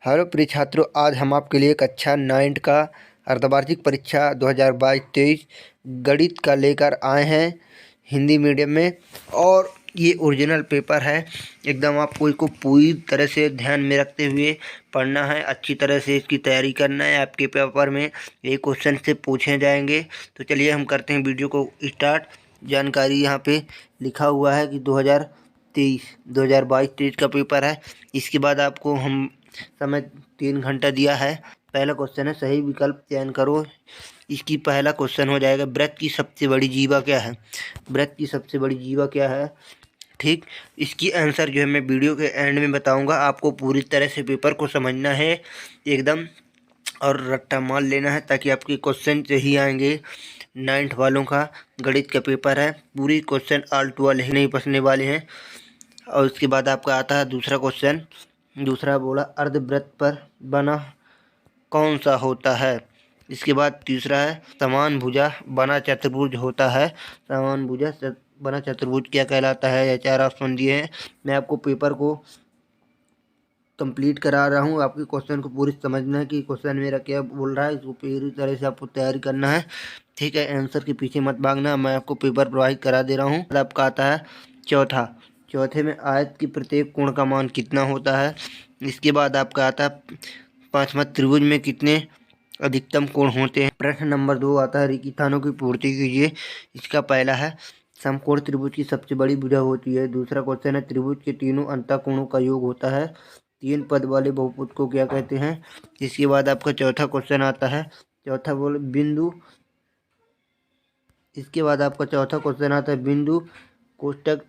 Hello प्रिय छात्रों, आज हम आपके लिए कक्षा 9 का अर्धवार्षिक परीक्षा 2022-23 गणित का लेकर आए हैं हिंदी मीडियम में। और ये ओरिजिनल पेपर है। एकदम आपको इसको पूरी तरह से ध्यान में रखते हुए पढ़ना है, अच्छी तरह से इसकी तैयारी करना है। आपके पेपर में ये क्वेश्चन से पूछे जाएंगे। तो चलिए हम करते हैं वीडियो को स्टार्ट। जानकारी यहाँ पे लिखा हुआ है कि 2022-23 का पेपर है। इसके बाद आपको हम समय 3 घंटा दिया है। पहला क्वेश्चन है, सही विकल्प चयन करो। इसकी पहला क्वेश्चन हो जाएगा, वृत्त की सबसे बड़ी जीवा क्या है। वृत्त की सबसे बड़ी जीवा क्या है, ठीक। इसकी आंसर जो है मैं वीडियो के एंड में बताऊंगा। आपको पूरी तरह से पेपर को समझना है एकदम, और रट्टा मार लेना है ताकि आपके क्वेश्चन सही आएंगे। 9th वालों का गणित का पेपर है, पूरी क्वेश्चन ऑल टू ऑल नहीं फंसने वाले हैं। और उसके बाद आपका आता है दूसरा क्वेश्चन। दूसरा बोला, अर्धवृत्त पर बना कौन सा होता है। इसके बाद तीसरा है, समान भुजा बना चतुर्भुज होता है। समान भुजा बना चतुर्भुज क्या कहलाता है। या 4 ऑप्शन दिए हैं। मैं आपको पेपर को कंप्लीट करा रहा हूँ। आपके क्वेश्चन को पूरी समझना है कि क्वेश्चन मेरा क्या बोल रहा है। इसको पूरी तरह से आपको तैयारी करना है, ठीक है। आंसर के पीछे मत भागना, मैं आपको पेपर प्रोवाइड करा दे रहा हूँ। आपका आता है चौथे में आयत की प्रत्येक कोण का मान कितना होता है। इसके बाद आपका आता है पांचवा, त्रिभुज में कितने अधिकतम कोण होते हैं। प्रश्न नंबर 2 आता है, रेखाखंडों की पूर्ति कीजिए। इसका पहला है, समकोण त्रिभुज की सबसे बड़ी भुजा होती है। दूसरा क्वेश्चन है, त्रिभुज के तीनों अंतःकोणों का योग होता है। 3 पद वाले बहुपद को क्या कहते हैं। इसके बाद आपका चौथा क्वेश्चन आता है, चौथा बोल बिंदु। इसके बाद आपका चौथा क्वेश्चन आता है, बिंदु कोष्टक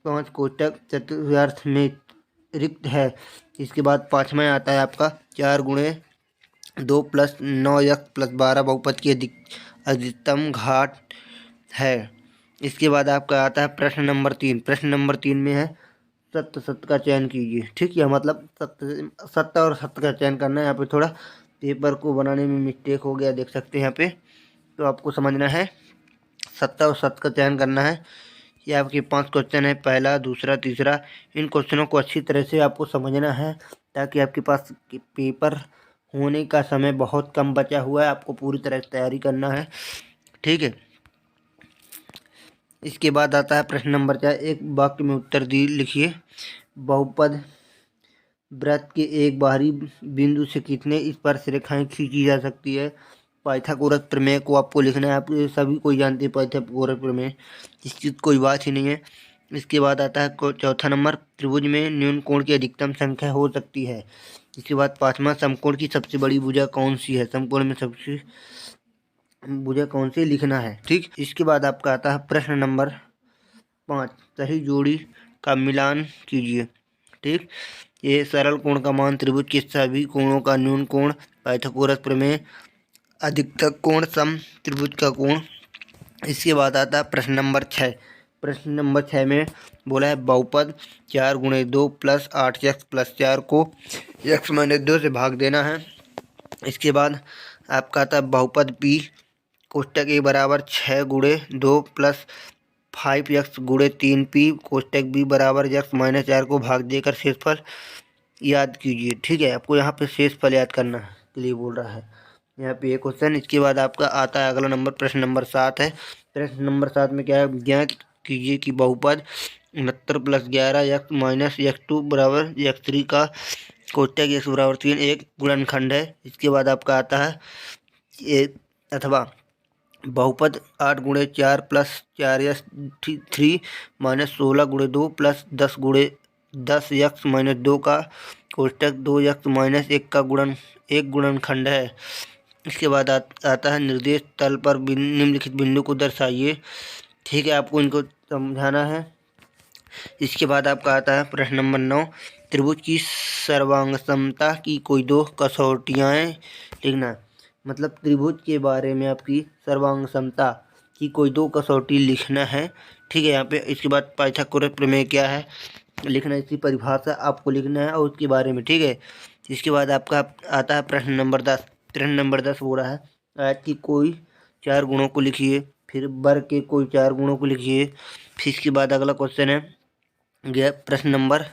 5 कोष्टक चतुर्थांश में रिक्त है। इसके बाद पाँचवा आता है आपका 4 गुणे 2 + 9x + 12 बहुपद की अधिकतम घात है। इसके बाद आपका आता है प्रश्न नंबर 3। प्रश्न नंबर 3 में है, सत्य का चयन कीजिए, ठीक है। मतलब सत्य और सत्य का चयन करना है। यहाँ पे थोड़ा पेपर को बनाने में मिस्टेक हो गया, देख सकते हैं यहाँ पे। तो आपको समझना है, सत्य और सत्य का चयन करना है। ये आपके 5 क्वेश्चन है, पहला, दूसरा, तीसरा। इन क्वेश्चनों को अच्छी तरह से आपको समझना है ताकि आपके पास पेपर होने का समय बहुत कम बचा हुआ है। आपको पूरी तरह से तैयारी करना है, ठीक है। इसके बाद आता है प्रश्न नंबर 4। एक वाक्य में उत्तर दी लिखिए। बहुपद वृत्त के एक बाहरी बिंदु से कितने स्पर्शरेखाएं खींची जा सकती है। पाइथागोरस प्रमेय को आपको लिखना है। आप सभी कोई जानते हैं पाइथागोरस प्रमेय, इसकी कोई बात ही नहीं है। इसके बाद आता है चौथा नंबर, त्रिभुज में न्यून कोण की अधिकतम संख्या हो सकती है। इसके बाद पांचवा, समकोण की सबसे बड़ी भुजा कौन सी है। समकोण में सबसे भुजा कौन सी लिखना है, ठीक। इसके बाद आपका आता है प्रश्न नंबर 5। सही जोड़ी का मिलान कीजिए, ठीक। ये सरल कोण का मान, त्रिभुज के सभी कोणों का न्यून कोण, पाइथागोरस प्रमेय, अधिकतम कोण, सम त्रिभुज का कोण। इसके बाद आता है प्रश्न नंबर 6। प्रश्न नंबर 6 में बोला है, बहुपद 4 गुणे 2 + 8x + 4 को x - 2 से भाग देना है। इसके बाद आपका आता है बहुपद p कोष्टक a बराबर 6 गुणे 2 + 5x गुणे 3p कोष्टक b बराबर x - 4 को भाग देकर शेषफल याद कीजिए, ठीक है। आपको यहाँ पे शेषफल याद करना के लिए बोल रहा है यहाँ पे ये क्वेश्चन। इसके बाद आपका आता है अगला नंबर, प्रश्न नंबर 7 है। प्रश्न नंबर 7 में क्या है, ज्ञात कीजिए कि बहुपद 69 + 11x - x2 बराबर x3 का कोष्टक x बराबर 3 एक गुणनखंड है। इसके बाद आपका आता है ये, अथवा बहुपद 8 गुणे 4 + 4x3 - 16 गुणे 2 + 10 गुणे 10x - 2 का कोष्टक 2x - 1 का एक गुणनखंड है। इसके बाद आता है निर्देश तल पर निम्नलिखित बिंदु को दर्शाइए, ठीक है। आपको इनको समझाना है। इसके बाद आपका आता है प्रश्न नंबर 9। त्रिभुज की सर्वांग समता की कोई 2 कसौटियाँ लिखना। मतलब त्रिभुज के बारे में आपकी सर्वांग समता की कोई 2 कसौटी लिखना है, ठीक है। यहाँ पे इसके बाद पाइथागोरस प्रमेय क्या है लिखना, इसकी परिभाषा आपको लिखना है और उसके बारे में, ठीक है। इसके बाद आपका आता है प्रश्न नंबर 10। प्रश्न नंबर 10 हो रहा है, आयत की कोई 4 गुणों को लिखिए। फिर वर्ग के कोई 4 गुणों को लिखिए। फिर इसके बाद अगला क्वेश्चन है, प्रश्न नंबर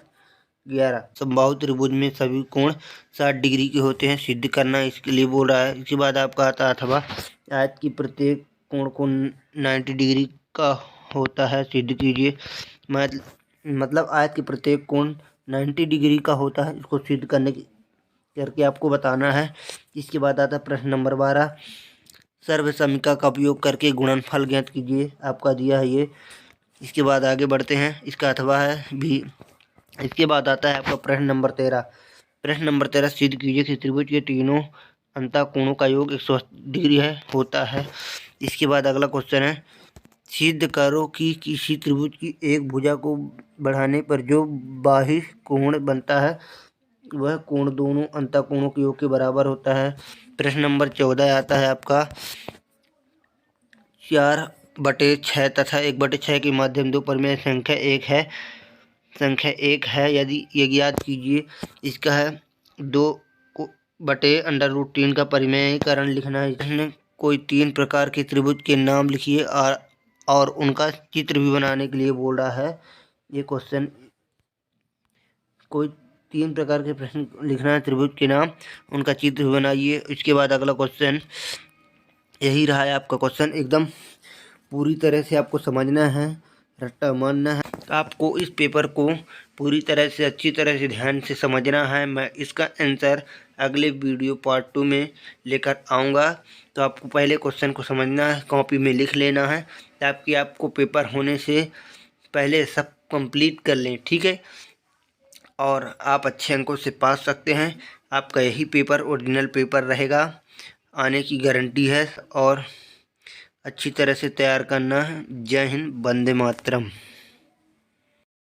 11 समबाहु त्रिभुज में सभी कोण 60 डिग्री के होते हैं, सिद्ध करना इसके लिए बोल रहा है। इसके बाद आपका आता है अथवा आयत की प्रत्येक कोण को 90 डिग्री का होता है, सिद्ध कीजिए। मतलब आयत के प्रत्येक कोण 90 डिग्री का होता है, इसको सिद्ध करके आपको बताना है। इसके बाद आता है प्रश्न नंबर 12, सर्व समीकरण का उपयोग करके गुणनफल ज्ञात कीजिए, आपका दिया है ये। इसके बाद आगे बढ़ते हैं, इसका अथवा है भी। इसके बाद आता है आपका प्रश्न नंबर 13। प्रश्न नंबर 13 सिद्ध कीजिए कि त्रिभुज के तीनों अंतःकोणों का योग 180 डिग्री होता है। इसके बाद अगला क्वेश्चन है, सिद्ध करो कि किसी त्रिभुज की एक भुजा को बढ़ाने पर जो बाह्य कोण बनता है वह कोण दोनों अंतःकोणों के योग के बराबर होता है। प्रश्न नंबर 14 आता है आपका 4/6 तथा 1/6 के माध्यम दो परिमेय संख्या एक है यदि ये ज्ञात कीजिए। इसका है 2/√3 का परिमेयीकरण लिखना है। कोई 3 प्रकार के त्रिभुज के नाम लिखिए और उनका चित्र भी बनाने के लिए बोल रहा है ये क्वेश्चन। कोई 3 प्रकार के प्रश्न लिखना है, त्रिभुज के नाम, उनका चित्र भी बनाइए। इसके बाद अगला क्वेश्चन यही रहा है आपका क्वेश्चन। एकदम पूरी तरह से आपको समझना है, रट्टा मारना है। आपको इस पेपर को पूरी तरह से अच्छी तरह से ध्यान से समझना है। मैं इसका आंसर अगले वीडियो पार्ट 2 में लेकर आऊँगा। तो आपको पहले क्वेश्चन को समझना है, कॉपी में लिख लेना है ताकि आपको पेपर होने से पहले सब कंप्लीट कर लें, ठीक है। और आप अच्छे अंकों से पास सकते हैं। आपका यही पेपर ओरिजिनल पेपर रहेगा, आने की गारंटी है। और अच्छी तरह से तैयार करना है। जय हिंद, वंदे मातरम।